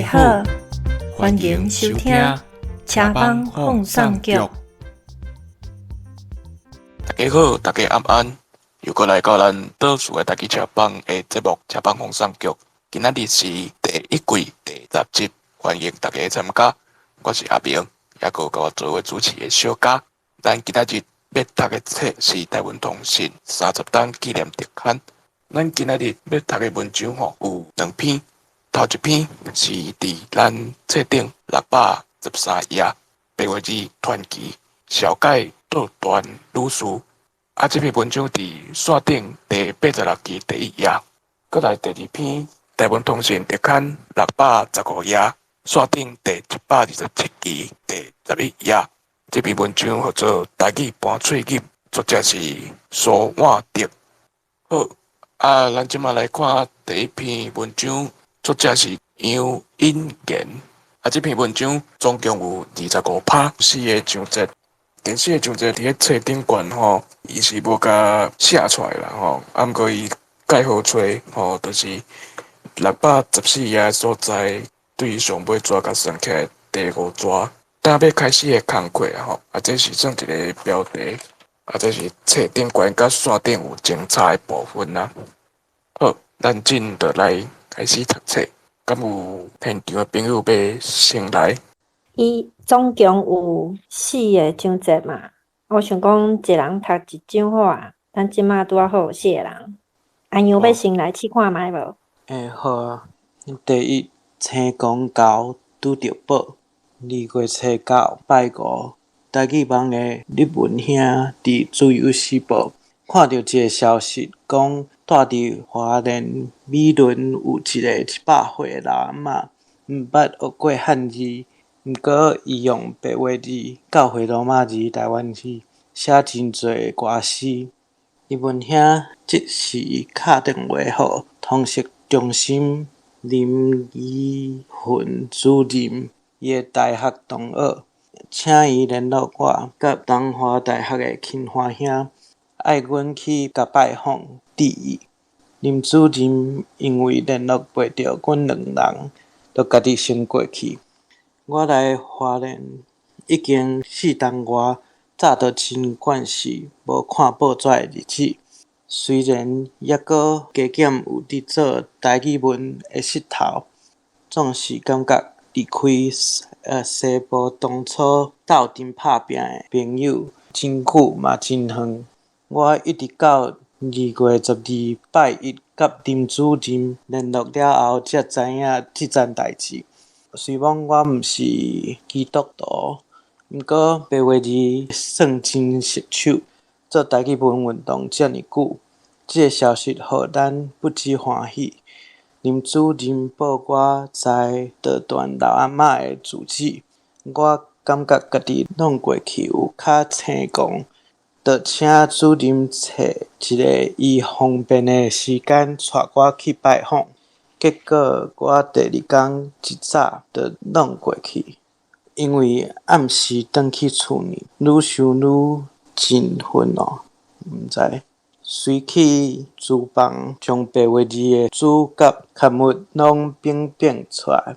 家好，欢迎收听车帮放送局。大家好，大家晚安，又过来到咱倒数的台语车帮的节目《车帮放送局》。今仔日是第一季第10集，欢迎大家参加。我是阿明，也有跟我做为主持的小嘉。咱今仔日要读的册是《台湾通信30档纪念特刊》。咱今仔日要读的文章有2篇。头一篇是伫咱册顶613页，白话字传奇小解倒段女士。这篇文章伫线顶第86期第1页。再来第二篇台湾通信特刊615页，线顶第127期第11页。这篇文章叫做台语搬喙语，作者是苏婉德。好，咱即马来看第一篇文章。作者是杨英贤。这篇文章总共有25%，4个章节。第4个章节伫咧册顶悬伊是无甲写出来啦毋过伊介好找就是614页所在，对上尾纸甲算起来第5纸。等要开始的工课这是算一个标题。这是册顶悬甲线顶有精彩的部分啦。好，咱进就来开始读册，敢有现场的朋友要先来？伊总共有4个章节嘛，我想讲一人读一章好啊，咱即马拄啊好有4个人。安样要先来试看觅无？好啊。第一，青公狗拄着宝。2月初9拜5，台语网的日文兄伫自由时报看到一个消息，讲住伫花莲美仑有一个100岁的老阿嬷，毋捌学过汉字，毋过伊用白话字、教会罗马字、台湾字写真侪歌诗。日文兄即时敲电话予通识中心林依云主任，伊的大学同学，请伊联络我甲东华大学的钦华兄，爱阮去甲拜访致意。林主任因为联络袂到阮2人，就家己先过去。我来花莲已经4冬外，早就真惯势无看报纸的日子。虽然抑阁加减有伫做台语文的势头，总是感觉离开西部当初斗阵拍拼的朋友真久嘛真远。我一直到2月12拜1甲林主任联络了后，才知影即件代志。虽然我毋是基督徒，毋过白话字算真熟手。做台语文运动遮尔久，即个消息互咱不止欢喜。林主任报我知倒段老阿嬷的住址，我感觉家己弄过去有较成功，就请主任找一个伊方便的时间带我去拜访。结果我第2天一早就弄过去，因为暗时转去厝呢，愈想愈真愤哦，毋知。随去厨房将白话字的主甲刊物拢变出来。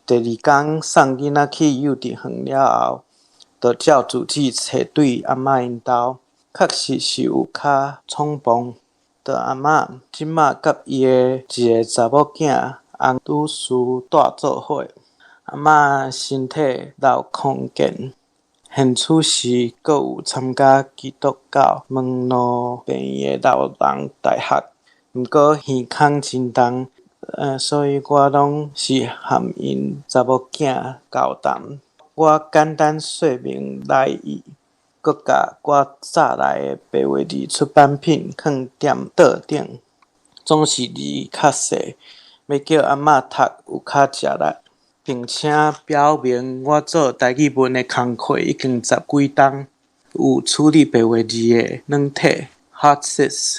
第2天送囡仔去幼稚园了后，就照住址找对阿嬷因兜，确实是有较匆忙。就阿嬷即马甲伊的一个查某囝翁女婿住做伙，阿嬷身体老康健。现此时，阁有参加基督教门路病院的老人大学，毋过耳孔真重，所以我拢是含因查某囝交谈。我简单说明来意，阁甲我早来的白话字出版品放踮桌顶，总是字较细，要叫阿嬷读有较食力。并且表明我做台语文的工课已经10几冬，有处理白话字的软体 Hotsis，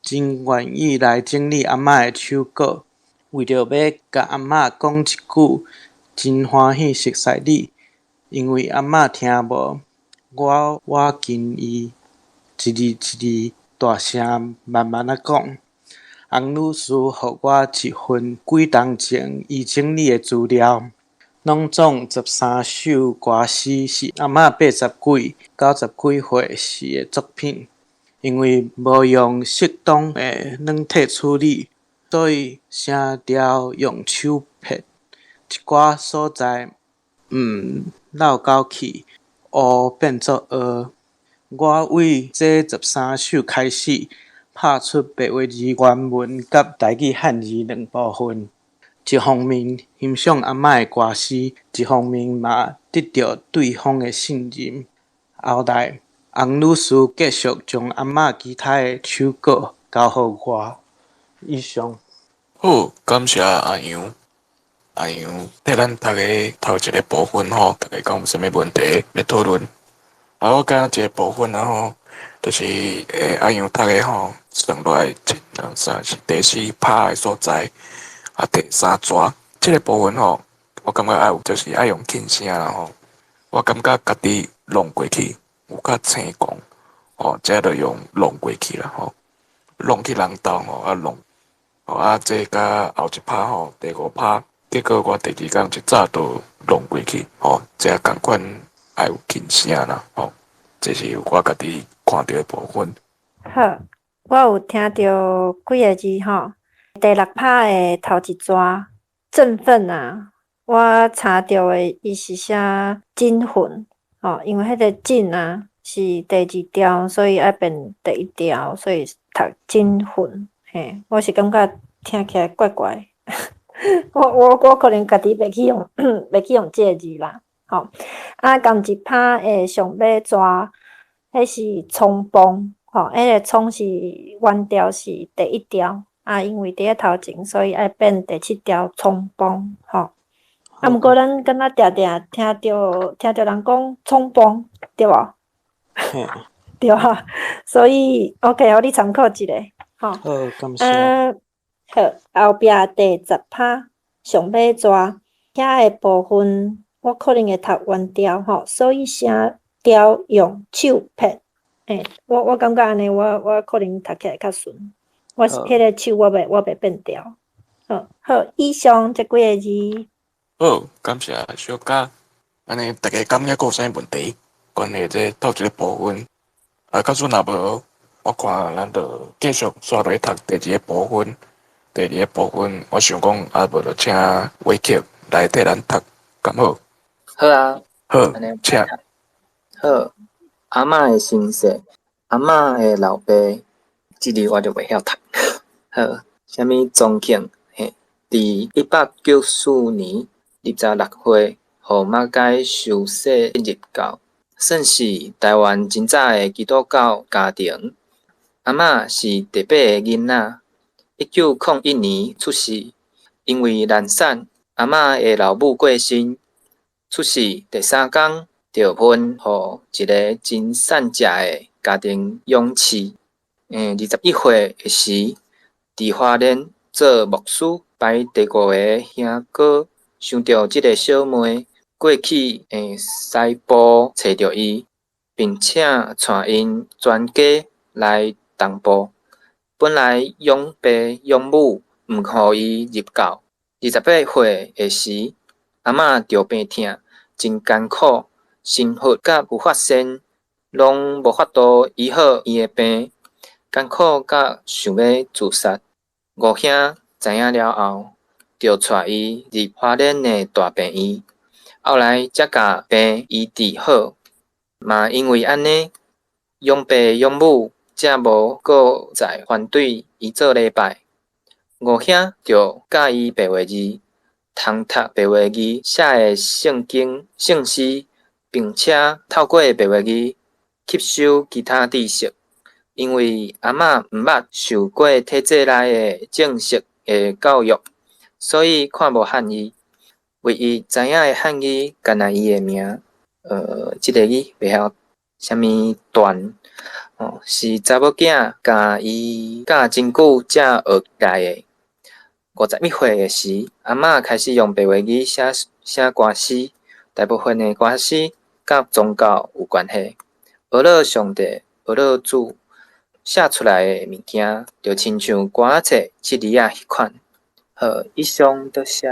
真愿意来整理阿嬷的手稿，为着要甲阿嬷讲一句真欢喜熟悉你，因为阿嬷听无，我近伊一字一字大声慢慢讲。洪女士互我一份几当前伊整理的资料，拢总13首歌诗是阿嬷80几、90几岁时的作品。因为无用适当的软体处理，所以声调用手拍，一寡所在绕口去，变作我为这13首开始，拍出白话字原文甲台语汉字两部分。一方面欣赏阿嬷的歌诗，一方面嘛得到对方的信任。后来，洪女士继续将阿嬷其他的手稿交予我。以上。好，感谢阿杨。阿杨替咱大家头一个部分吼，大家讲有啥物问题要讨论。我讲一个部分就是阿杨读的吼，算落来1、2、3是第4拍的所在，第3抓。这个部分吼，我感觉就是爱用轻声啦吼。我感觉家己弄过去有较青光，这就用弄过去啦吼，弄去人兜弄，这甲后一拍第5拍，结果我第2天一早就弄过去，这共款爱有轻声啦这是我家己看到的部分。好，我有听到几个字第6拍的头一抓振奋啊，我查到的伊是写振奋因为迄个振啊是第2调，所以爱变第1调，所以读振奋。嘿，我是感觉听起来怪怪。我可能家己袂去用这个字啦。共一拍的上尾抓，迄是冲锋。迄个冲是原调是第1调，因为伫头前，所以爱变第7调冲锋。毋过咱敢若定定听到人讲冲锋，对无？对啊，所以 OK， 互你参考一下。好，感谢。好，后壁第10拍上尾抓遐个部分，我可能会读原调所以声调用手拍。我感觉安尼，我可能读起来较顺。我是迄个手我袂变调。好，以上这几个字。好，感谢小嘉。安尼大家感觉有啥问题？关于这头一个部分，假使若无，我看咱就继续刷落去读第2个部分。第2个部分，我想讲无就请伟克来替咱读，敢好？好啊。好，请。好，阿嬷的身世，阿嬷的老爸，这字我就袂晓读。好，啥物宗庆？伫1894年26岁，互马街受洗入教，算是台湾真早的基督教家庭。阿嬷是第8个囡仔，1901年出世。因为难产，阿嬷的老母过身，出世第3天就分予一个真善食的家庭养饲。21岁的时，伫花莲做牧师，排第5个兄哥，想到即个小妹过去西部找着伊，并且带因全家来东部。本来养爸养母毋予伊入教。28岁的时，阿嬷着病痛，真艰苦，心腹甲有发现，拢无法度医好伊的病，艰苦甲想要自杀。五兄知影了后，就带伊入花莲的大病院，后来才甲病医治好。嘛因为安尼，养爸养母才无搁再反对伊做礼拜。五兄就教伊白话字，通读白话字写的圣经、圣诗，并且透过白话字吸收其他知识。因为阿嬷毋捌受过体制内的正式的教育，所以看无汉语。唯一知影的汉语，干那伊的名。即个字袂晓啥物段。是查某囝教伊教真久才学起来的。51岁的时，阿嬷开始用白话语写歌诗，大部分的歌诗甲宗教有关系，学了上帝，学了主，写出来的物件，就亲像歌仔册、字啊迄款。好，以上多谢。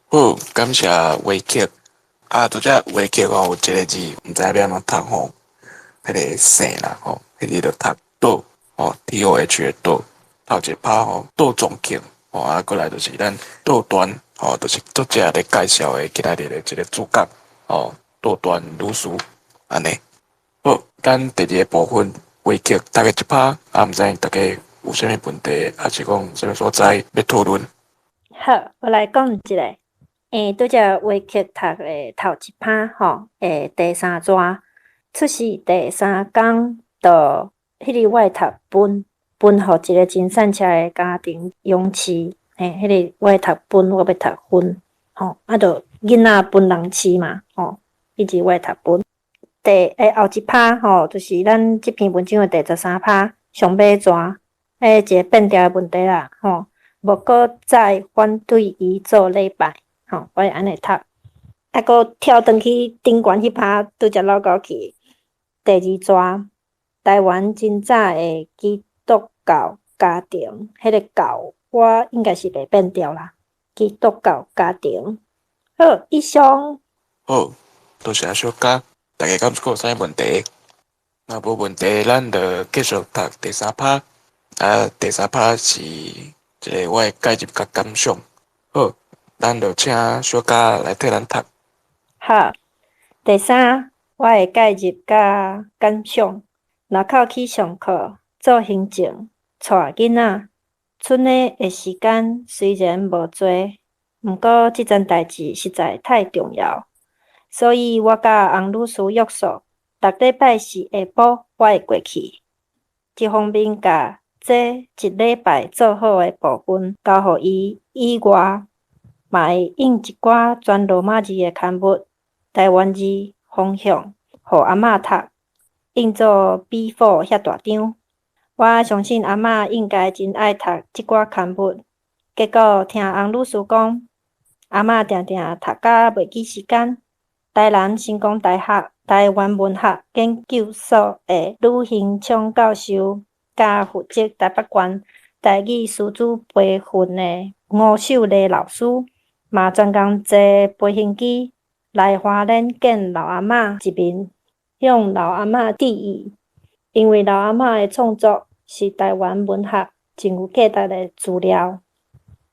好，感谢话剧。拄则话剧吼有一个字，毋知要安怎读吼，迄个姓啦吼，迄个就读倒吼，TOH 的倒，头一拍吼倒重庆吼，过来就是咱倒端吼，就是作者咧介绍的今仔日的一个主角吼，倒端女士安尼。好，咱第二个部分话剧大概一拍，毋知大家有啥物问题，还是讲啥物所在要讨论？好，我来讲一个。拄则话剧读的头一拍吼，第三章出世第三工，到迄个我读分互一个真善车的家庭养饲，迄个我读分，我要读分，吼，就囡仔分人饲嘛，吼，一直我读分。后一拍吼，就是咱即篇文章的第13拍上尾段，一个变调的问题啦，吼，无搁再反对伊做礼拜。吼，我会安尼读，搁跳转去顶悬迄拍，拄则落到去第二章，台湾真早的基督教家庭，迄个教我应该是袂变调啦，基督教家庭。好，以上。好，多谢小嘉，大家敢有啥问题？若无问题，咱就继续读第三拍。第三拍是一个我的介入甲感想。好。咱就请小嘉来替咱读。好，第三，我的介入甲感想。若靠去上课做行政，带囡仔，剩的时间虽然无多，毋过即件代志实在太重要，所以我甲洪女士约束，逐礼拜四下晡我会过去。一方面甲这一礼拜做好的部分交互伊以外，嘛会印一寡全罗马字的刊物，台湾字方向，互阿嬷读，印做 B4 遐大张。我相信阿嬷应该真爱读即寡刊物。结果听洪女士讲，阿嬷定定读甲袂记时间。台南成功大学台湾文学研究所的吕行昌教授，甲负责台北县台语师资培训的吴秀丽老师，嘛专工坐飞行机来花莲见老阿嬷一面，向老阿嬷致意。因为老阿嬷的创作是台湾文学真有价值的资料。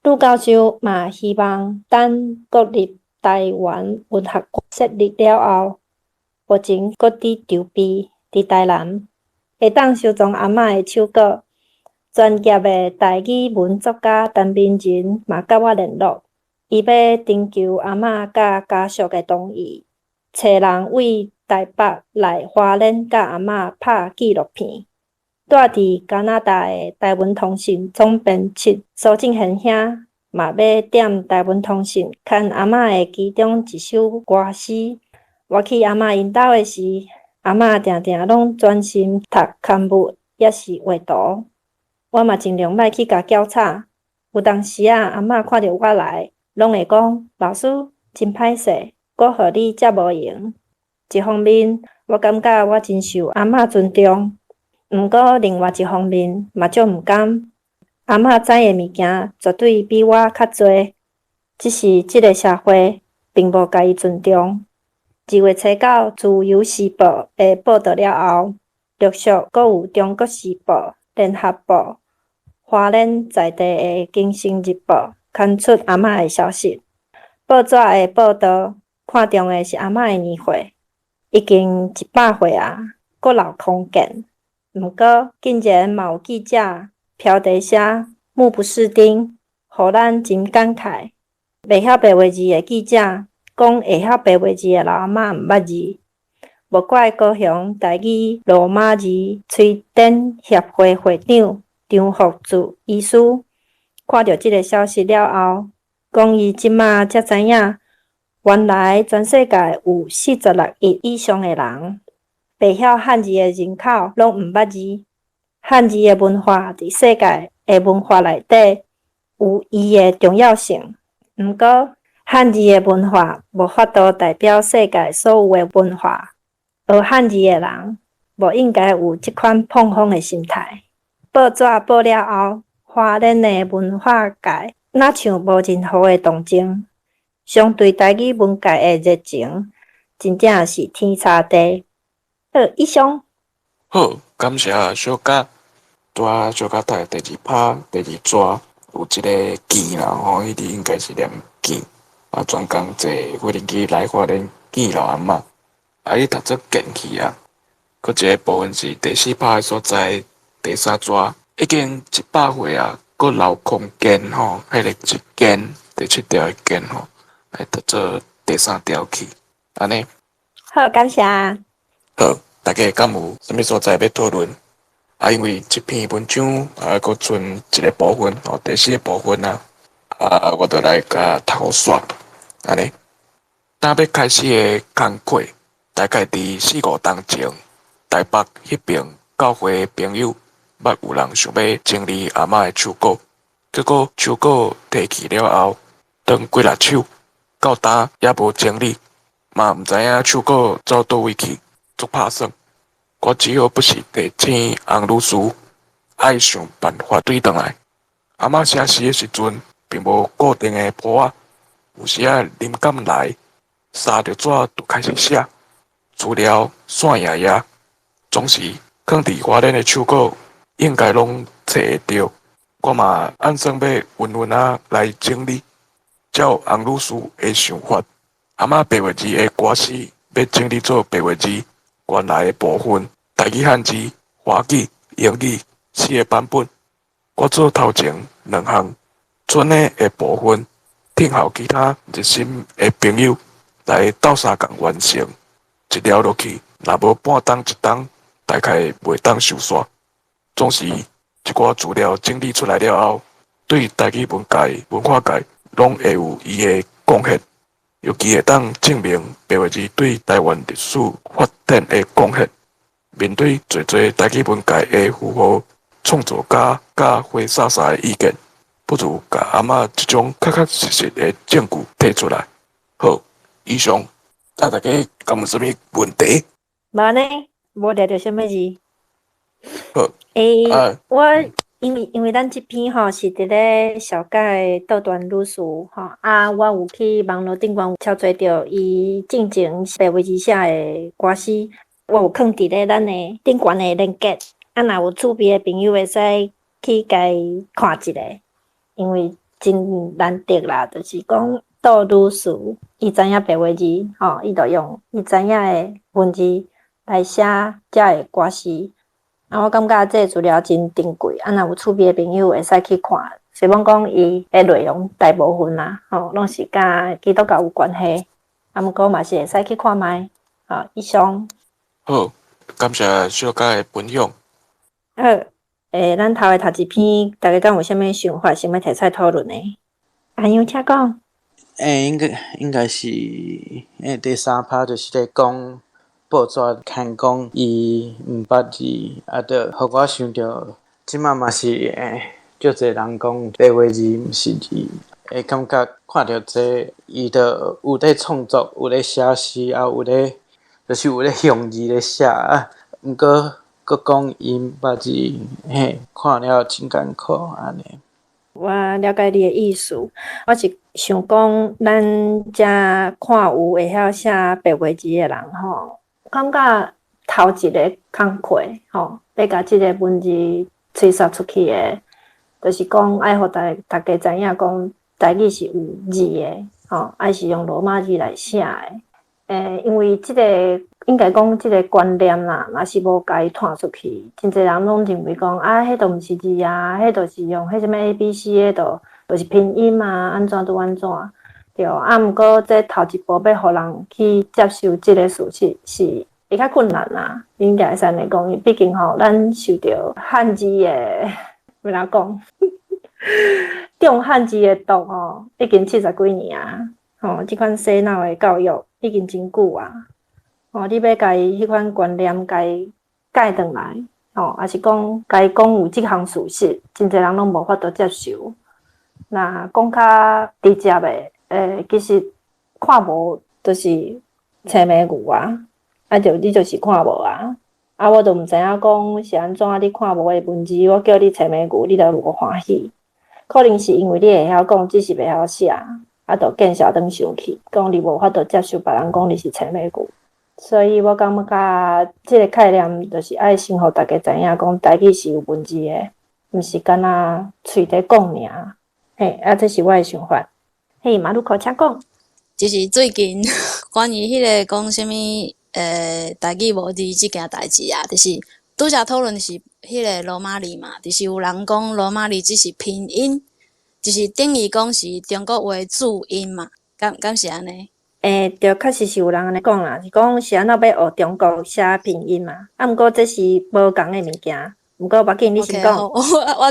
吕教授嘛希望等国立台湾文学馆设立了后，目前搁伫筹备伫台南，会当收藏阿嬷的手稿。专业的台语文作家陈明仁嘛甲我联络。伊要征求阿嬷甲家属的同意，找人为台北来花莲甲阿嬷拍纪录片。住伫加拿大的台湾通信总编辑苏正贤兄嘛要点台湾通信牵阿嬷的其中一首歌诗。我去阿嬷因兜的时，阿嬷定定拢专心读刊物，也是画图。我嘛尽量莫去甲搅吵。有当时阿嬷看到我来，拢会讲：老师真歹势，我互你遮无用。一方面，我感觉我真受阿嬷尊重，毋过另外一方面嘛足毋甘。阿嬷知的物件绝对比我较侪，只是即个社会并无甲伊尊重。2月初9，《自由时报》的报道了后，陆续阁有《中国时报》、《联合报》、花莲在地的《金星日报》刊出阿嬷的消息。报纸的报道看重的是阿嬷的年岁，已经100岁啊，阁老空健。毋过竟然嘛有记者标题写“目不识丁”，互咱真感慨。袂晓白话字的记者讲会晓白话字的老阿嬷毋捌字，无怪高雄台语罗马字推展协会会长张福柱医师看到即个消息了后，讲伊即马才知影，原来全世界有46亿以上的人袂晓汉字的人口拢毋捌字。汉字的文化伫世界的文化内底有伊的重要性，毋过汉字的文化无法度代表世界所有的文化。学汉字的人无应该有即款碰风的心态。报纸报了后，华人的文化界若像无任何的动静，相对台语文界的热情，真正是天差地。好，以上。好，感谢小甲。带小甲读第二拍、第二抓，有一个见啦吼，迄个应该是念见。啊，专工坐无人机来华人见老阿嬷，啊，伊读做见去啊。佮一个部分是第四拍的所在，第三抓已经100岁啊，佮留空间吼，迄个一间第7条的间吼，来读做第3条去，安尼。好，感谢。好，大家敢有啥物所在要讨论？啊，因为这篇文章啊，佮剩一个部分吼，第4个部分啊，我就来甲头刷，安尼。当要开始的工课，大概伫4、5当前，台北迄边教会的朋友，捌有人想要整理阿嬷的手稿，结果手稿摕去了后，当几六手，到呾也无整理，嘛毋知影手稿走倒位去，足拍算。我只好不时地请洪律师，爱想办法对转来。阿嬷写诗的时阵，并无固定的谱仔，有时啊灵感来，沙着纸就开始写，资料线爷爷，总是放伫华人的手稿，应该拢找会到。我嘛按算要稳稳啊来整理，照洪律师的想法，阿嬷白话字的歌词要整理做白话字。原来的部分，台语、汉字、华语、英语4个版本，我做头前2项，剩的部分，听候其他热心的朋友来斗相共完成。一条落去，若无半当一当，大概袂当收煞。总是一寡资料整理出来了后，对台语文界、文化界拢会有伊的贡献。尤其会当证明白话字对台湾历史发展的贡献。面对侪侪台语文界的符合创作家甲花洒洒的意见，不如甲阿嬷即种确确实实的证据提出来。好，以上，大家敢有啥物问题？无呢，无聊着啥物字。好，我因为咱即篇吼是伫咧小解倒段律师吼，我有去网络顶悬敲做着伊进前白话字写的歌词，我有放伫咧咱的顶悬的链接，若有趣味的朋友会使去家看一下，因为真难得啦，就是讲倒律师伊知影白话字吼，伊就用伊知影的文字来写遮的歌词。我感觉这资料真珍贵，若有趣味的朋友会使去看。虽然讲伊的内容大部分啦，拢是甲基督教有关系，毋过嘛是会使去看卖。以上。好，感谢小解的分享。好，咱头的读一篇，大家敢有啥物想法，想要提出来讨论的？阿英请讲。应该是第3拍就是咧讲。报纸看讲伊毋捌字，着互我想着，即马嘛是足侪人讲白话字毋是字，会感觉看着这伊着有咧创作，有咧写诗，也有咧，就是有咧用字咧写啊。毋过佫讲伊毋捌字，看了真艰苦安尼。我了解你的意思，我是想讲，咱遮看有会晓写白话字的人吼。感觉头一个工课要甲即个文字吹刷出去的，就是讲爱互大家知影讲台语是有字的，爱是用罗马字来写的。因为即个应该讲即个观念啦，若是无甲伊传出去，真侪人拢认为讲迄都毋是字啊，迄都是用迄什么 ABC， 迄就是拼音啊，安怎都安怎。对，毋过这头一步要互人去接受即个事实是会较困难啦。应该会使安尼讲，毕竟咱受着汉字的，要哪讲？中汉字的毒已经70几年啊。即款洗脑的教育已经真久啊。你要甲伊迄款观念甲伊改转来，也是讲甲伊讲有即项事实，真侪人拢无法度接受。那讲较直接的。其实看无就是青眉牛啊，你就是看无啊。啊，我都毋知影讲是安怎，你看无我的文字，我叫你找美句，你都无欢喜。可能是因为你会晓讲，只是袂晓写，啊，就见笑转生气，讲你无法度接受别人讲你是青美句。所以我感觉即个概念，就是爱先互大家知影，讲台语是有文字的，毋是干那喙底讲尔。嘿，啊，这是我的想法。嘿，马路口请讲。就是最近关于迄个讲啥物台语无字即件代志啊，就是拄则讨论是迄个罗马字嘛，就是有人讲罗马字只是拼音，就是等于讲是中国话注音嘛，敢是安尼？对，确实是有人安尼讲啦，是讲是安怎要学中国写拼音嘛。啊，毋过这是无共的物件。毋过别紧，你先讲。我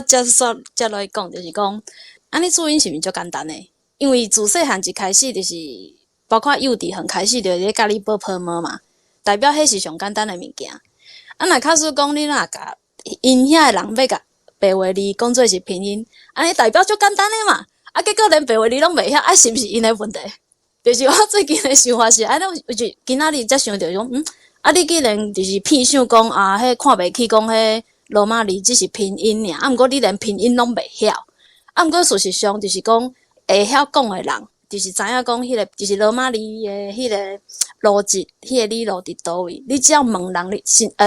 接落去讲，就是讲，安尼注音是毋是足简单诶？因为自细汉一开始就是，包括幼稚园开始就咧教你报泡沫嘛，代表迄是上简单诶物件。啊，若假使讲你若甲因遐诶人要甲白话字讲做是拼音，安尼代表足简单诶嘛。啊，结果连白话字拢袂晓，啊，是毋是因诶问题？就是我最近诶想法是，安尼就今仔日才想着讲，啊，你既然就是偏想讲啊，迄看袂起讲迄罗马字只是拼音尔，啊，毋过你连拼音拢袂晓，啊，毋过事实上就是讲。会晓讲诶人，就是知影讲迄个，就是罗马字诶迄个逻辑，迄个理路伫倒位。你只要问人，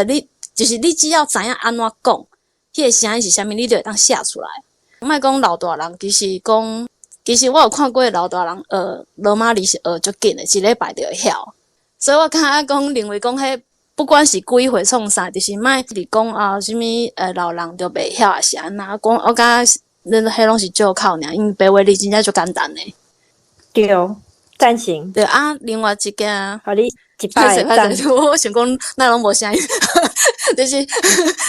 你就是你只要知影安怎讲，迄个声音是啥物，你就会当写出来。莫讲老大人，其实我有看过老大人罗马字是学足紧诶，一礼拜就会晓。所以我感觉讲，认为讲迄不管是几岁创啥，就是莫伫讲啊，啥物老人就袂晓也是安那讲，我感觉。迄拢是借口尔，因为白话字真正足简单诶。对，赞成。对啊，另外一件，互你一摆赞。我想讲，那拢无声音，就是。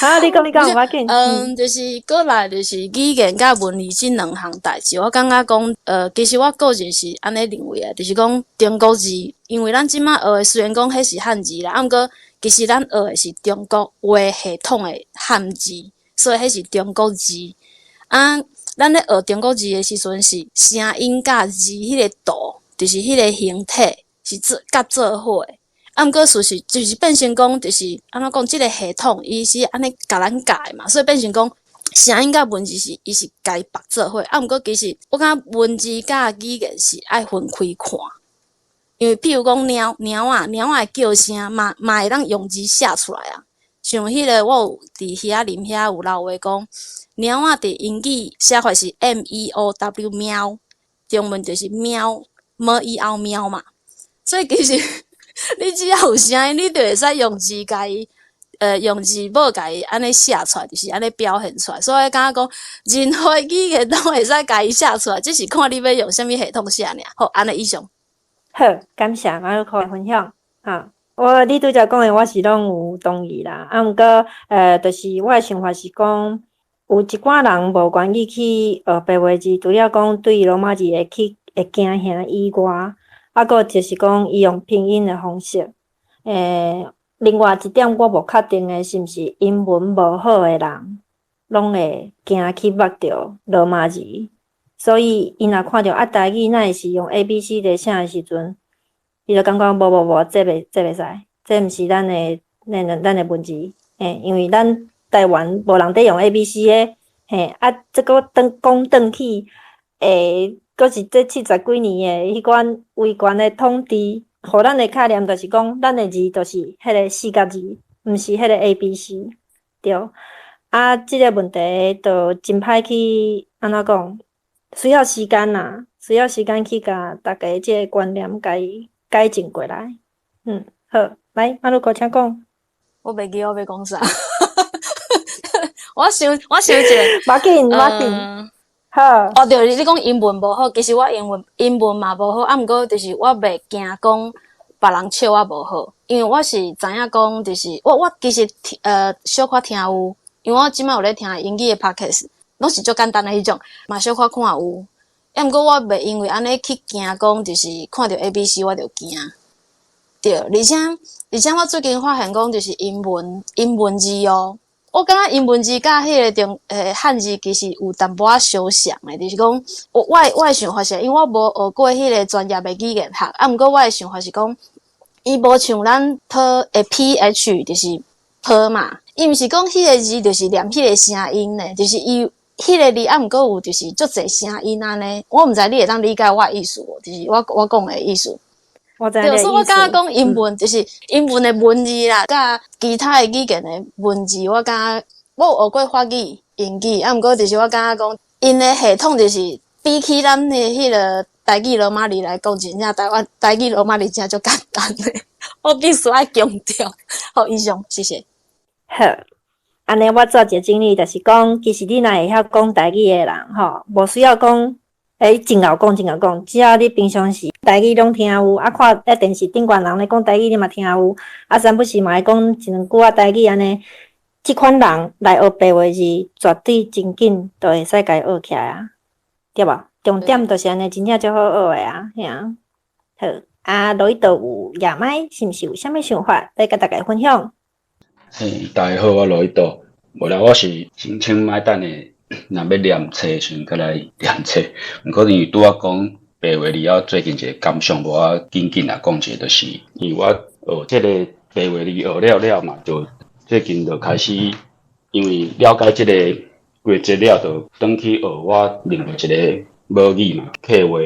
啊，你讲，我要紧。就是过来就是语言甲文字即两项代志，我感觉讲，其实我个人是安尼认为诶，就是讲中国字，因为咱即马学诶虽然讲迄是汉字啦，啊，毋过其实咱学诶是中国话系统诶汉字，所以迄是中国字。啊，咱咧学中国字诶时阵是声音甲字迄个度，就是迄个形体是做伙诶。啊，毋过事实就是变成讲，就是安怎讲，即个系统伊是安尼甲咱教嘛，所以变成讲声音甲文字是伊是家别做伙。啊，毋过其实我感觉文字甲语言是爱分开看，因为譬如讲猫仔叫声嘛会当用字写出来啊。像迄个我有伫遐林遐有老话讲。猫仔伫英语写法是 MEOW 喵，中文就是喵，MEO 喵嘛。所以其实你只要有声音，你就会使用字甲伊，用字母甲伊安尼写出来，就是安尼表现出来。所以感觉讲，任何语言都会使甲伊写出来，只是看你要用啥物系统写尔。好，安尼以上。好，感谢马路口的分享。哈，你拄则讲的，我是拢有同意啦。啊，毋过就是我的想法是讲。有一寡人无愿意去学白话字，除了讲对罗马字会惊吓以外，啊，搁就是讲伊用拼音的方式。另外一点我无确定的是毋是英文无好的人，拢会惊去捌着罗马字，所以伊若看着台语哪会是用 ABC 在写的时阵，伊就感觉无，这袂使，这毋是咱的文字，因为咱。台湾无人在用 ABC 诶，这个转去，阁是这70几年诶，迄款威权诶统治，互咱诶概念就是讲，咱诶字就是迄个四角字，毋是迄个 ABC， 对。啊，即个问题就真歹去安怎讲，需要时间啦，需要时间去甲大家即个观念改进过来。好，来，马路哥请讲。我袂记我要讲啥。我想一个，马紧，好。哦，对，你讲英文无好，其实我英文嘛无好，啊，毋过就是我袂惊讲别人笑我无好，因为我是知影讲，就是我其实小可听有，因为我即摆有咧听英语的 podcast， 拢是足简单的迄种，嘛小可看有，啊，毋过我袂因为安尼去惊讲，就是看到 ABC 我就惊，对，而且我最近发现讲，就是英文字哦。我感觉英文字甲迄个汉字其实有淡薄仔相像诶，就是讲我诶想法是，因为我无学过迄个专业诶语言学，啊，毋过我诶想法是讲，伊无像咱PH，就是坡嘛，伊毋是讲迄个字就是念迄个声音呢，就是伊迄个字啊，毋过有就是足侪声音安尼。我毋知你会当理解我的意思无？就是我讲的意思。对，我知你的意思。所以我感觉讲英文、就是英文的文字啦，甲其他的语言的文字，我感觉我有学过法语、英语，啊，毋过就是我感觉讲因的系统就是比起咱的迄个台语罗马字来讲，真正台语罗马字真足简单的，我必须爱强调。好，以上，谢谢。好，安尼我做一个整理，就是讲，其实你若会晓讲台语的人，吼，无需要讲，真后讲，只要你平常时台语拢听有，啊，看在电视顶悬人咧讲台语，你嘛听有，啊，三不时嘛会讲一两句啊台语安尼，即款人来学白话字，绝对真紧就会使家学起来啊，对无？重点就是安尼，真正足好学的啊，嘿啊。好，啊，罗伊都有亚麦，是毋是有啥物想法要甲大家分享？大家好，我罗伊多。无啦，我是申请买等诶，若要念册的时阵，再来念册。毋过因为拄仔讲白话字，我最近一个感想，无我紧来讲一下，就是因为我学即个白话字学了嘛，就最近就开始，因为了解即个规则了，就转去学我另外一个母语嘛，客话，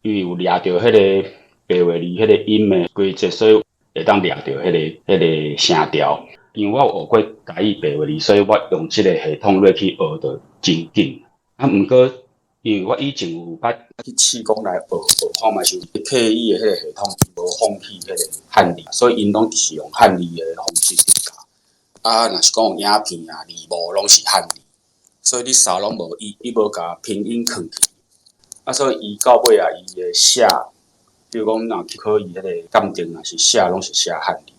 因为有掠着迄个白话字迄个音的规则，所以会当掠着迄个声调。因为我有学过台语白话字，所以我用即个系统落去学着真紧。啊，毋过因为我以前有捌去试讲来学看嘛，是客语的迄个系统无放弃迄个汉字，所以因拢是用汉字的方式去教。啊，若是讲有影片啊、字幕拢是汉字，所以你啥拢无伊无甲拼音藏去。啊，所以伊到尾啊，伊的写，比如讲若去考伊迄个鉴定，若是写拢是写汉字。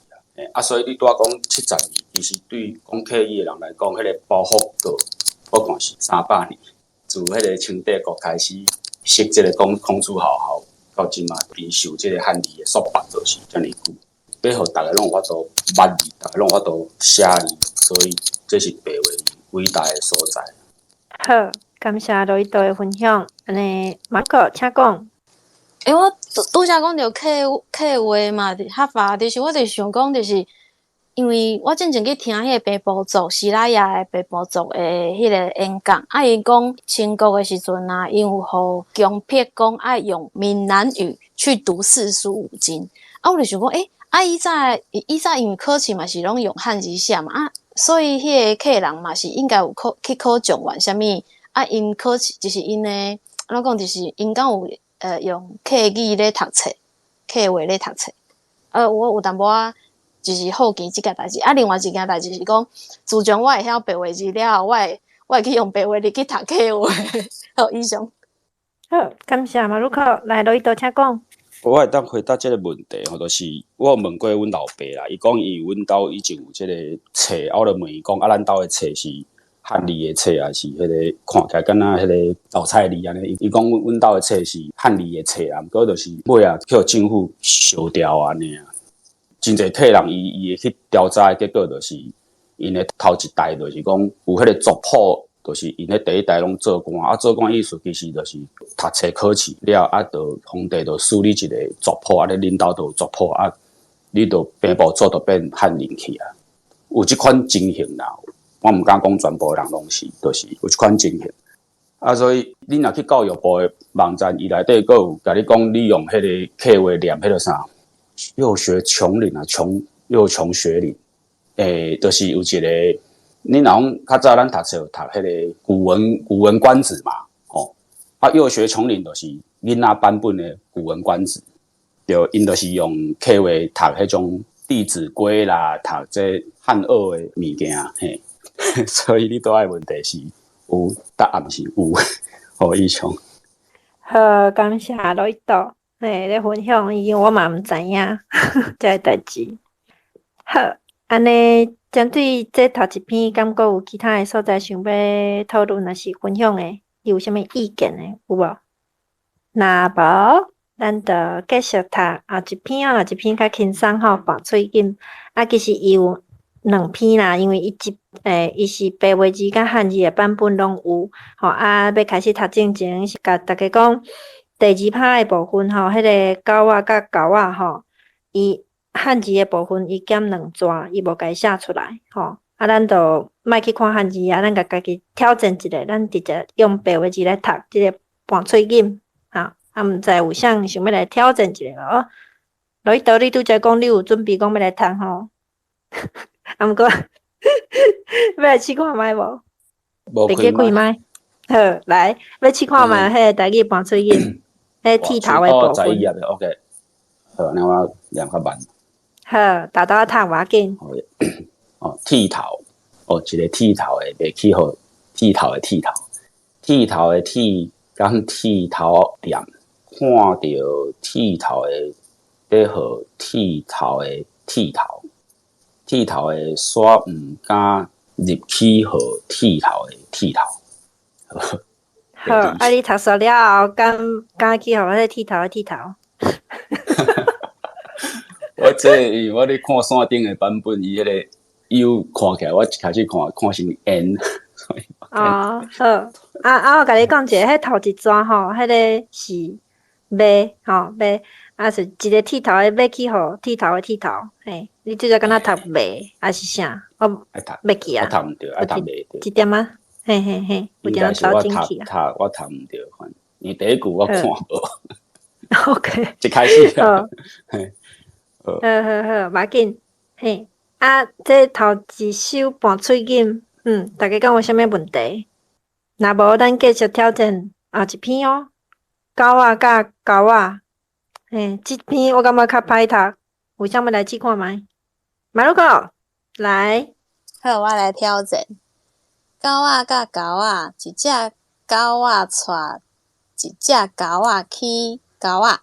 啊，所以你拄仔讲70年，其实对讲客语的人来讲，迄个包袱度我看是300年。自迄个清帝国开始识即个孔子校校，到即嘛，因受即个汉字的束缚，就是遮尔久。要互逐个拢有法度捌字，逐个拢有法度写字，所以这是白话字伟大的所在。好，感谢罗伊多的分享。安尼，马可，请讲。我拄则讲着客话嘛，合法，就是我就想讲，就是因为我之前去听迄个北部族西拉雅的北部族的迄个演讲，啊，伊讲清国的时阵啊，因有互强迫讲爱用闽南语去读四书五经，啊，我就想讲，伊早因为考试嘛是拢用汉字写嘛，啊，所以迄个客人嘛是应该有去考状元啥物，啊，因考试就是因的，安怎讲就是因敢有。用客语咧读册，客话咧读册。我有淡薄仔就是好奇即件代志。啊，另外一件代志是讲，自从我会晓白话字了后，我会去用白话字去读客话。好，以上。好，感谢马鲁克，来罗伊多请讲。我会当回答即个问题吼，就是我有问过阮老爸啦，伊讲伊阮兜以前有即个册，我就问伊讲，咱兜的册是汉字的册啊，是迄个看起来敢若迄个豆菜字安尼。伊讲阮兜的册是汉字的册啊，毋过就是尾啊去互政府烧掉安尼啊。真侪客人伊会去调查的结果，就是因的头一代就是讲有迄个族谱，就是因的第一代拢做官啊，做官意思其实就是读册考试了啊，就皇帝就梳理一个族谱啊，你领导就有族谱啊，你就平步做就变汉人去啊，有即款情形啦。我毋敢讲全部人拢是，就是有即款情形。啊，所以你若去教育部的网站，伊内底佫有甲你讲，你用迄个客话念迄个啥，幼学琼林啊，幼琼学林，就是有一个，你若讲较早咱读册读迄个古文观止嘛，啊，幼学琼林就是囡仔版本的古文观止，就因就是用客话读迄种《弟子规》啦，读这汉二的物件，嘿。所以你倒来问题是有，答案是有。好，以上。好，感谢罗伊多，咧分享，因为我嘛毋知影这个代志。好，安尼针对这头一篇，敢阁有其他的所在想要讨论，还是分享的，你有啥物意见的，有无？若无，咱就继续读后一篇啊，一篇较轻松吼，放喙紧。啊，其实伊有2篇啦，因为伊是白话字甲汉字的版本拢有，吼啊，要开始读之前是甲大家讲第2趴的部分吼，迄个狗仔甲狗仔吼，伊汉字的部分伊减2纸，伊无甲伊写出来，吼。啊，咱就莫去看汉字啊，咱甲家己挑战一下，咱直接用白话字来读即个半喙锦，吼。啊，毋知有啥想要来挑战一下哦？罗伊道你拄则讲你有准备讲要来读吼，啊，毋过要来试看觅无？无会记开麦？好，来，要试看觅迄个台语半喙锦，迄剃头的部分。11页的 OK。好，那我念较慢。好，豆豆读无要紧。剃头，一个剃头的，袂起互剃头的剃头，剃头的剃，讲剃头店，看到剃头的，在互剃头的剃头，剃头的煞毋敢入去互剃头的剃头。好，啊，你读煞了后，敢去互迄剃头的剃头？我这我咧看山顶的版本，伊迄个 U 看起来，我一开始看成 N。哦，好，我甲你讲一下，迄头一段吼，迄个是马，吼马，啊是一个剃头的要去互剃头的剃头，嘿，你即个敢若读马，还是啥？我袂记啊，我读毋对，爱读袂对。一点啊，嘿嘿嘿，有点走进去啊。我读毋对，因为第一句我看无。OK。一开始啊。好，无要紧，嘿。啊，这头一首半喙锦，大家敢有啥物问题？若无，咱继续挑战后一篇哦。狗仔甲狗仔，这篇我感觉较歹读，有啥物来试看觅？马路哥，来。好，我来挑战。狗仔甲狗仔，一只狗仔带一只狗仔去狗仔，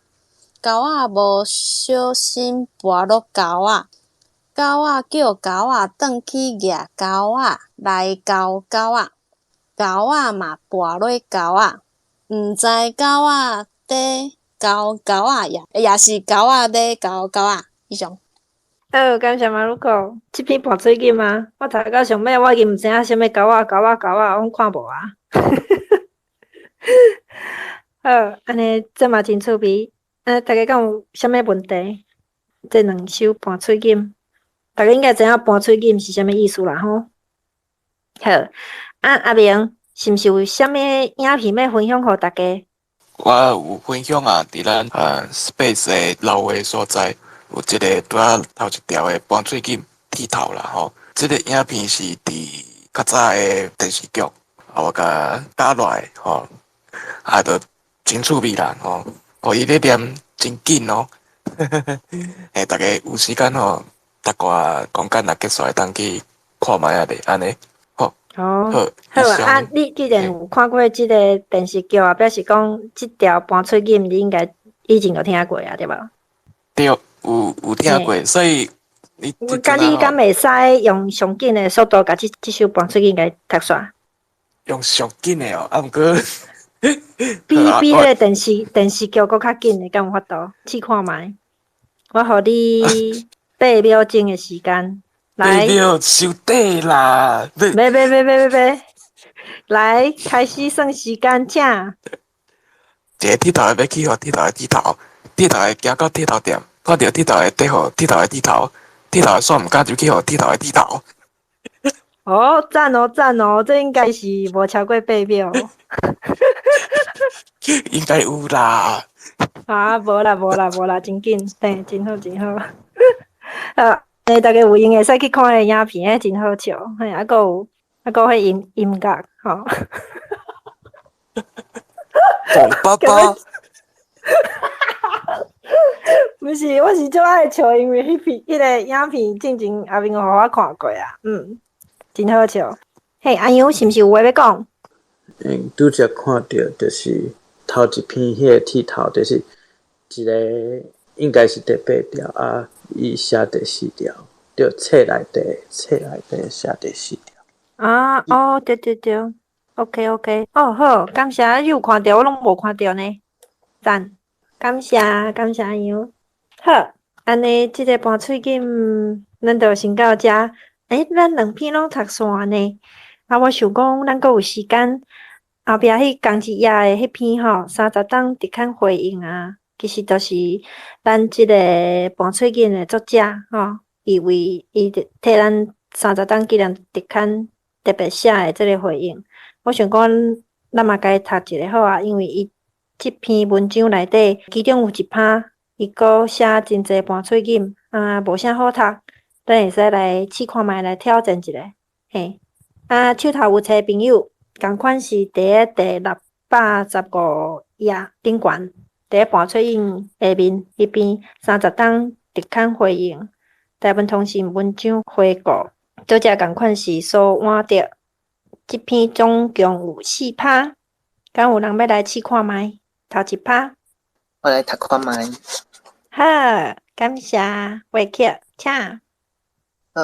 狗仔无小心跋落狗仔。狗仔叫狗仔转去掠狗仔来咬狗仔，狗仔嘛跋落狗仔，毋知狗仔在咬狗仔也是狗仔在咬狗仔。以上。好，感谢马路哥，这篇半喙锦吗？我读到上尾，我已经毋知影啥物狗仔，我看无啊。好，安尼这嘛真趣味。大家敢有啥物问题？这2首半喙锦。大家应该知影半喙锦是啥物意思啦吼。好，阿明是毋是有啥物影片要分享互大家？我有分享啊，伫咱Space 的老话所在，有一个拄仔头一条的半喙锦剃头啦吼。这个影片是伫较早的电视剧，我甲打落来吼，就真趣味啦吼。伊咧念真紧哦，大家有时间吼。逐个讲简也结束会当去看觅下咧，安尼好。好啊！你既然有看过即个电视剧啊，表示讲即条半喙锦你应该以前有听过啊，对无？对，有听过，所以你敢袂使用上紧的速度，甲即首半喙锦甲读煞？用上紧的哦，毋过比迄个电视剧搁较紧的，敢有法度试看觅？我互你8秒钟的时间，来。8秒收底啦！别，来开始算时间，请。一个剃头的要去互剃头的剃头，剃头的行到剃头店，看到剃头的底互剃头的剃头，剃头的煞毋敢就去互剃头的剃头。哦，赞哦，这应该是无超过8秒。应该有啦。啊，无啦，真紧，对，真好。大家有闲会使去看迄影片，真好笑。嘿，还有迄音乐，吼。王爸爸。不是，我是最爱笑，因为迄个影片之前阿明有互我看过啊，真好笑。嘿，阿杨是毋是有话要讲？拄则看到就是头一篇迄个剃头，就是一个应该是第8条啊，伊写第4条，就册内底写第4条。啊，对，OK，好，感谢你有看到，我拢无看到呢，赞，感谢阿杨。好，安尼即个半喙锦，咱就先到遮。咱2篇拢读煞呢。我想讲，咱阁有时间，后壁迄同一页的迄篇吼，30档直看回应啊，其实都是咱即个盘喙锦的作者伊替咱30档纪念特刊特别写的即个回应。我想讲，咱嘛该读一下好啊，因为伊即篇文章内底，其中有一趴，伊阁写真侪盘喙锦，无啥好读，咱会使来试看觅来挑战一下，嘿。手头有册的朋友，共款是伫第615页顶悬，伫盘喙锦下面迄边30档特刊回应，台湾通信文章回顾，拄则共款是所换着。即篇总共有4趴，敢有人要来试看觅？头一趴，我来读看觅。好，感谢维克，请。好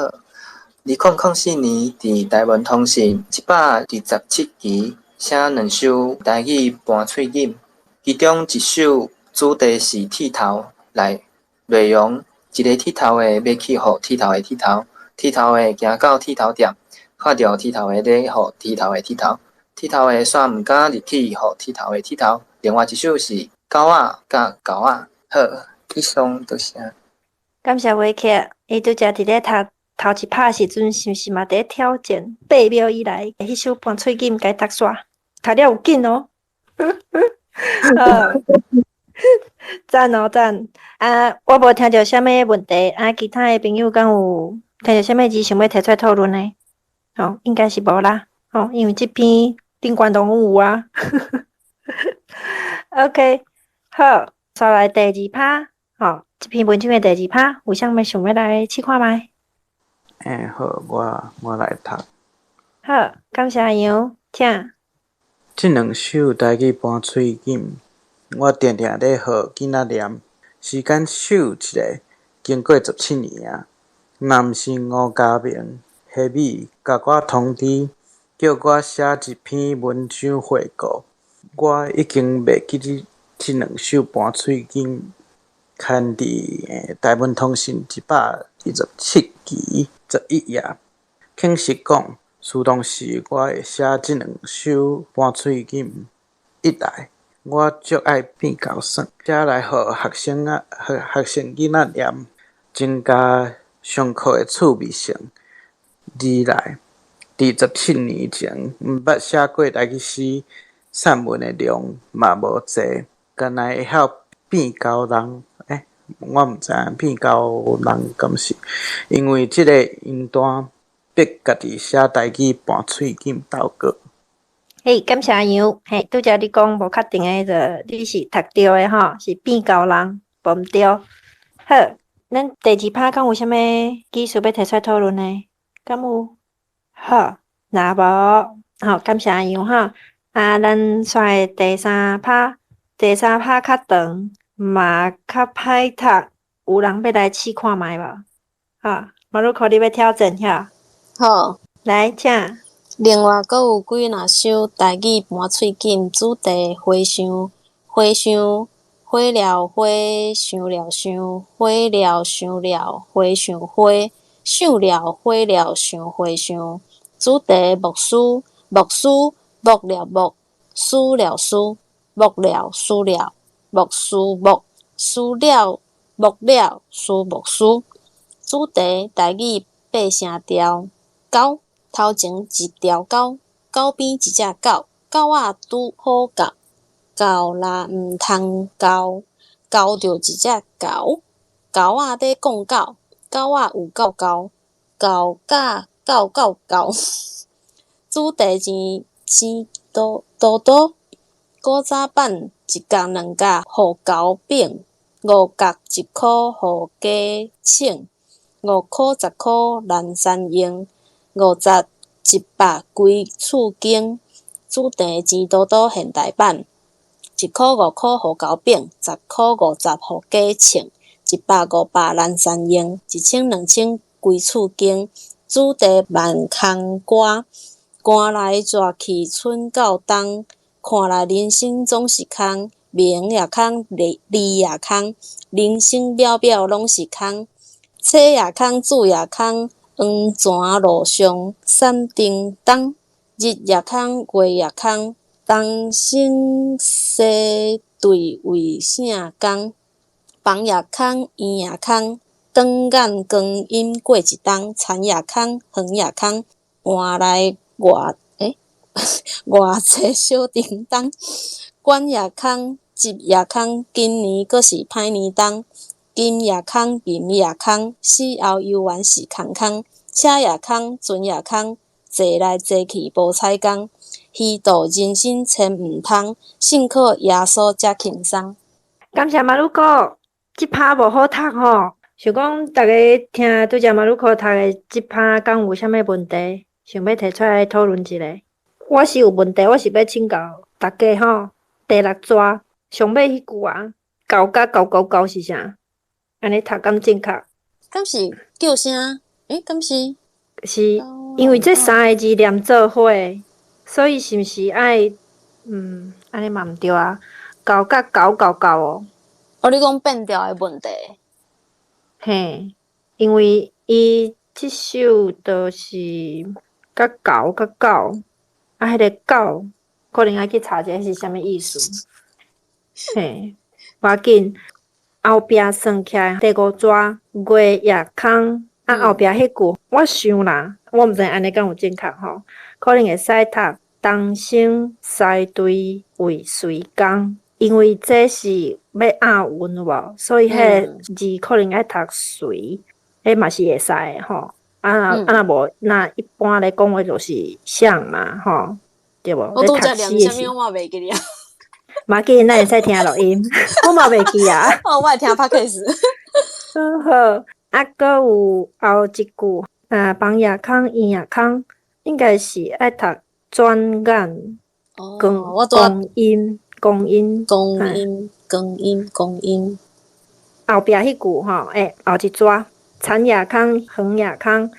，2004年伫台湾通信127期写2首台语盘喙锦，其中一首主题是剃头，内容一个剃头的要去互剃头的剃头，剃头的行到剃头店，看到剃头的咧互剃头的剃头，剃头的煞毋敢入去互剃头的剃头。另外一首是狗仔甲狗仔。好，以上多谢。感谢维克，伊拄则伫咧读头一拍时阵，是毋是嘛伫咧挑战8秒以来迄首盘喙锦该读煞？读了有紧哦。赞哦赞！我无听着啥物问题，其他的朋友敢有听着啥物字想要提出来讨论呢？应该是无啦。因为即篇顶悬拢有啊。OK， 好，刷来第2趴。即篇文章的第2趴，有啥物想要来试看觅？好，我来读。好，感谢杨，请。即2首台语盘喙锦，我定定咧互囡仔念。时间守一个，经过17年啊。男性吴家明、黑米甲我通知，叫我写一篇文章回顾。我已经袂记即2首盘喙锦，刊伫台湾通信127期11页。肯实讲，自当时我会写即2首盘喙锦以来，我足爱变高算，写来互学生囡仔念，增加上课的趣味性。二来，伫17年前，毋捌写过台语诗，散文的量嘛无济，干那会晓变高人。我毋知影变高人敢是，因为即个音段逼家己写台语盘喙锦斗过。感谢杨。拄则你讲无确定的，就你是读对的吼，是变高人，无毋对。好，咱第2趴敢有啥物技术要提出来讨论呢？敢有？好，若无，感谢杨吼。咱刷第3趴，第3趴较长。嘛较歹读，有人要来试看觅无？马路口你要挑战遐？好，来，请。另外，阁有几若首台语盘喙锦主题回想，花了花，想了想，花了想了花想花，想了花了想花想。主题木思，木了木，思了思，木了思了。木思木，思了木了，思木思。主题台语8声调。狗，头前一条狗，狗边一只狗，狗仔拄好教，狗若毋通教，教着一只狗，狗仔咧讲狗，狗仔有够狗，狗甲狗够狗。主题钱多多，古早版。1角2角，互狗饼；5角1箍，互鸡请；5箍10箍，蓝山用；50、100规厝经。主题钱多多现代版，1箍5箍互狗饼，10箍50互鸡请，100、500蓝山用，1000、2000规厝经。主题万空歌，寒来热去春到冬。看来人生总是空，名也空，利也空，人生渺渺拢是空。车也空，主也空，黄泉路上闪叮当。日也空，月也空，东升西对为啥工？房也空，院也空，转眼光阴过一冬，田也空，园也空，换来外找小叮当，管也空，集也空，今年阁是歹年冬，金也空，银也空，死后犹原是空空，车也空，船也空，坐来坐去无彩工，虚度人生千毋通，幸亏耶稣遮轻松。感谢马鲁克，即趴无好读吼。想讲大家听拄则马鲁克读的即趴，敢有啥物问题，想要提出来讨论一下？我是有问题，我是要请教大家吼。第六抓上尾迄句啊，狗甲狗狗狗是啥？安尼读敢正确？敢是叫声？敢是？是因为这三个字连做伙，所以是毋是爱安尼嘛毋对啊？狗甲狗狗狗哦。你讲变调的问题？嘿，因为伊即首著是甲狗甲狗，啊，迄个狗可能爱去查者是啥物意思。嘿，无要紧，后壁算起来第五抓月夜空，啊后壁迄句我想啦，我毋知安尼敢有正确吼，可能会使读东升西对为随工。因为这是要押韵有无，所以迄字可能爱读随，迄嘛是会使的吼。若无，那一般来讲话就是像嘛吼，对无？我拄则念啥物我袂记哩啊。嘛记，咱会使听录音，我嘛袂记啊。我会听 podcast。好，啊，搁有后一句房也空，院也空，应该是爱读转眼光阴。公因，后壁迄句吼，后一抓，田也空，园也空，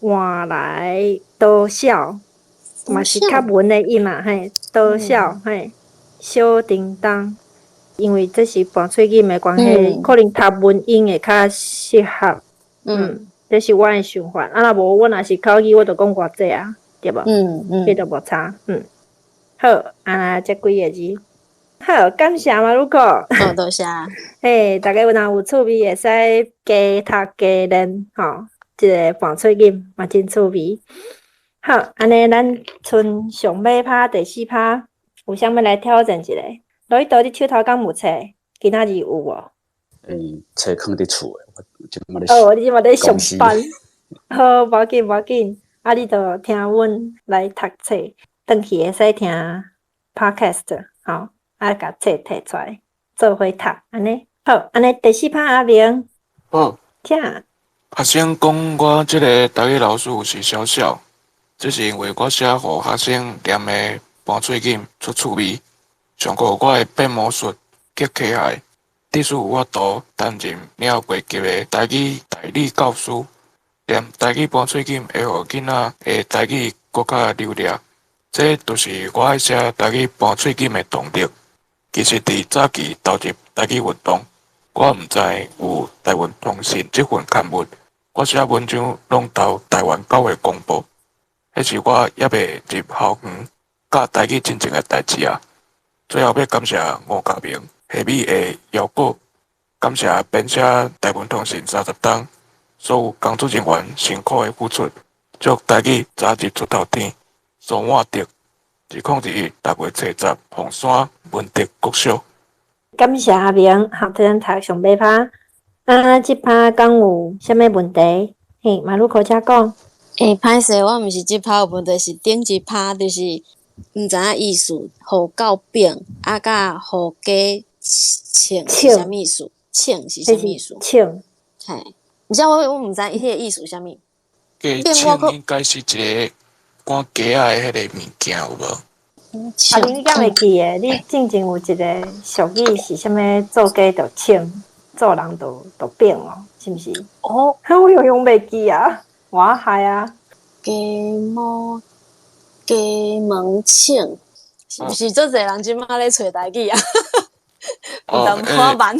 换来多少，嘛是较文的音嘛，嘿，多少，嘿，小叮当，因为这是半喙音的关系，可能读文音会较适合，这是我的想法，若无我若是口语，我就讲偌济啊，对无？迄都无差，好，这几个字。好，感谢马鲁克。多谢。嘿，大家若有趣味，会使加读加练吼，即个半喙音嘛真趣味。好，安尼咱剩上尾趴第四趴，有啥物来挑战一下？罗伊多你手头敢有册？今仔日有无？册放伫厝诶，我即马你即马咧上班。好，无要紧。啊，你著听阮来读册，转去会使听 podcast 吼。甲册摕出来做伙读，安尼好，安尼第四趴阿明，听。学生讲我即个台语老师是小小，这是因为我写互学生念的半喙音出趣味，上课我的变魔术极可爱，历史我读担任了过级的台语代理教师，念台语半喙音会互囡仔的台语更较流利，这就是我爱写台语半喙音的动力。其实伫早期投入台语运动，我毋知有台湾通信这份刊物，我写文章拢投台湾教会公报，迄是我还未入校园，教台语真正的代志啊！最后要感谢吴家明、下米的邀果，感谢编写台湾通信30档所有工作人员辛苦的付出，祝台语早日出头天，苏满德。2021 6月7日，凤山文德国小。感谢阿明，好，咱读上尾趴。即趴敢有啥物问题？嘿，马路口遮讲。歹势，我毋是即趴有问题，是顶一趴，就是毋知影意思，互狗饼，甲互鸡请是啥物意思？请是啥物意思？请，嘿，毋知我毋知迄个意思啥物。鸡请应该是一个赶鸡仔的迄个物件有无？你敢会记诶？你之前有一个俗语是啥物？做鸡就请，做人就饼哦，是毋是？我永远袂记啊，我害啊。鸡门请，是毋是做侪人即马咧找台语啊？有淡薄慢。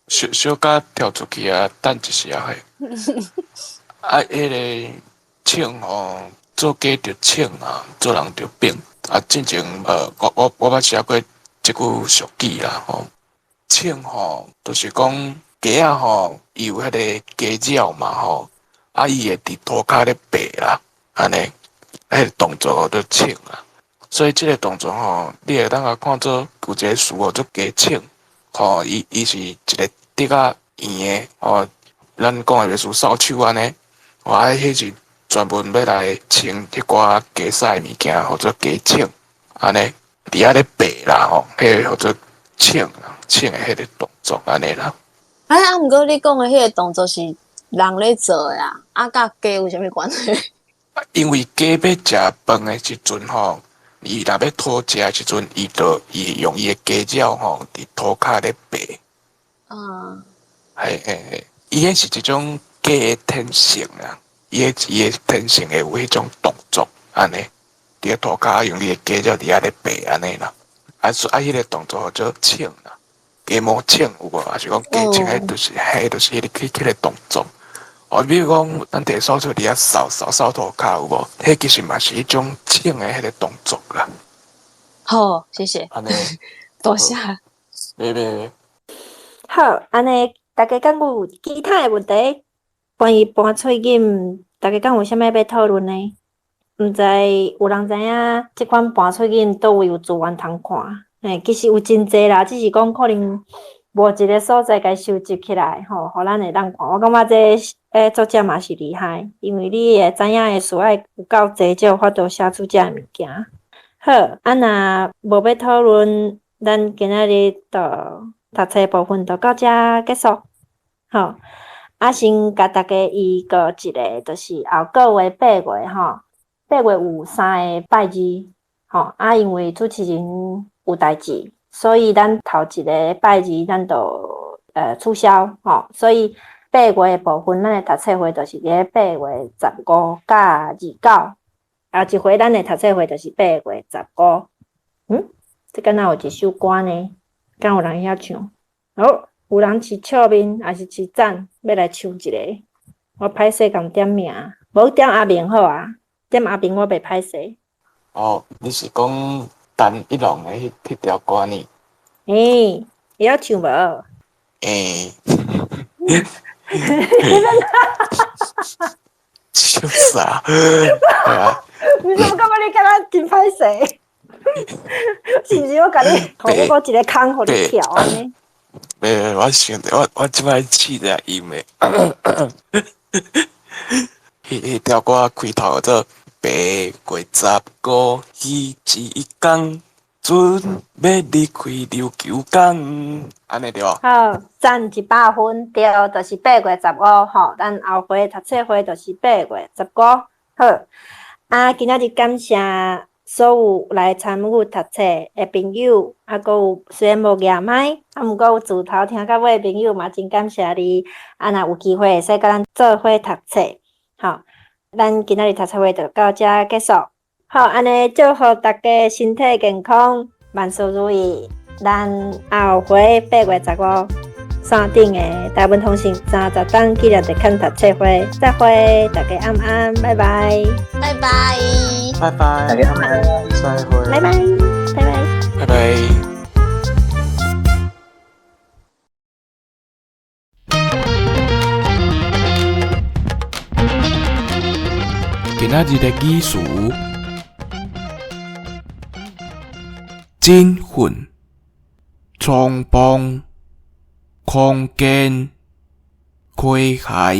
小甲跳出去啊，等一下嘿。迄个请吼，做鸡就请啊，做人就饼。进前我捌写过即句俗语啦吼。称吼，就是讲鸡仔吼，伊有迄个鸡鸟嘛吼，啊伊会伫涂骹咧爬啦，安尼，迄个动作就称啦。所以即个动作吼，你会当甲看做有一个词哦，做鸡称，吼，伊是一个竹仔圆的吼，咱讲的就是扫帚安尼，吼，啊迄是专门要来称迄寡鸡屎的物件，或者鸡称，安尼，伫遐咧爬啦吼，迄个或者称啦，称的迄个动作安尼啦。毋过你讲的迄个动作是人咧做的啦，甲鸡有啥物关系？因为鸡要食饭的时阵吼，伊若要讨食的时阵，伊用伊的鸡鸟吼，伫涂骹咧爬。伊迄是一种鸡的天性啊，伊的天性会有迄种动作安尼，伫个涂骹用你的鸡鸟伫遐咧爬安尼啦。迄个动作叫称啦，鸡毛称有无？还是讲鸡称？迄就是迄个动作。比如讲，咱摕扫帚伫遐扫涂骹有无？迄其实嘛是一种称的迄个动作啦。好，谢谢。安尼，多谢。袂。好，安尼大家敢有其他的问题？关于搬喙音，大家敢有啥物要讨论呢？毋知有人知影即款搬喙音倒位有资源通看？其实有真济啦，只是讲可能无一个所在甲收集起来，吼，互咱会当看。我感觉这作者嘛是厉害，因为你会知影的事爱有够济，才有法度写出遮物件。好，若无要讨论，咱今仔日就读册部分就到遮结束。吼，先甲大家预告一个，就是后个月8月吼，8月有3个拜日，吼，因为主持人有代志，所以咱头一个拜日咱就取消，吼，所以8月的部分，咱的读册会就是伫8月15甲29，后一回咱的读册会就是8月15。这敢若有一首歌呢？敢有人晓唱？好，有人是笑面，还是是赞？要来唱一个？我歹势共点名，无点阿明好啊，点阿明我袂歹势。你是讲陈一郎的迄条歌呢？会晓唱无？笑啥？系啊。为什么感觉你敢若真歹势？是毋是我甲你互你我一个空，互你跳安尼？我想我即摆试者音的，迄条歌开头做8月15日一天，准要离开琉球港，安尼对无？好，赞100分，对，就是8月15吼，咱后回读册会就是8月15。好，今仔日感谢所有来参与读册的朋友，还佫有虽然无额麦，毋过有自头听到尾的朋友嘛，真感谢你。若有机会会使甲咱做伙读册，吼，咱今仔日读册会就到遮结束。好，安尼祝福大家身体健康，万事如意。咱后回8月15山顶的台湾通信30档纪念日看读册会，再会，大家晚安，拜拜，拜拜，拜拜，大家晚安，再会，拜拜，拜拜，拜拜。今仔日的语词：振奋、冲锋、空间、开海、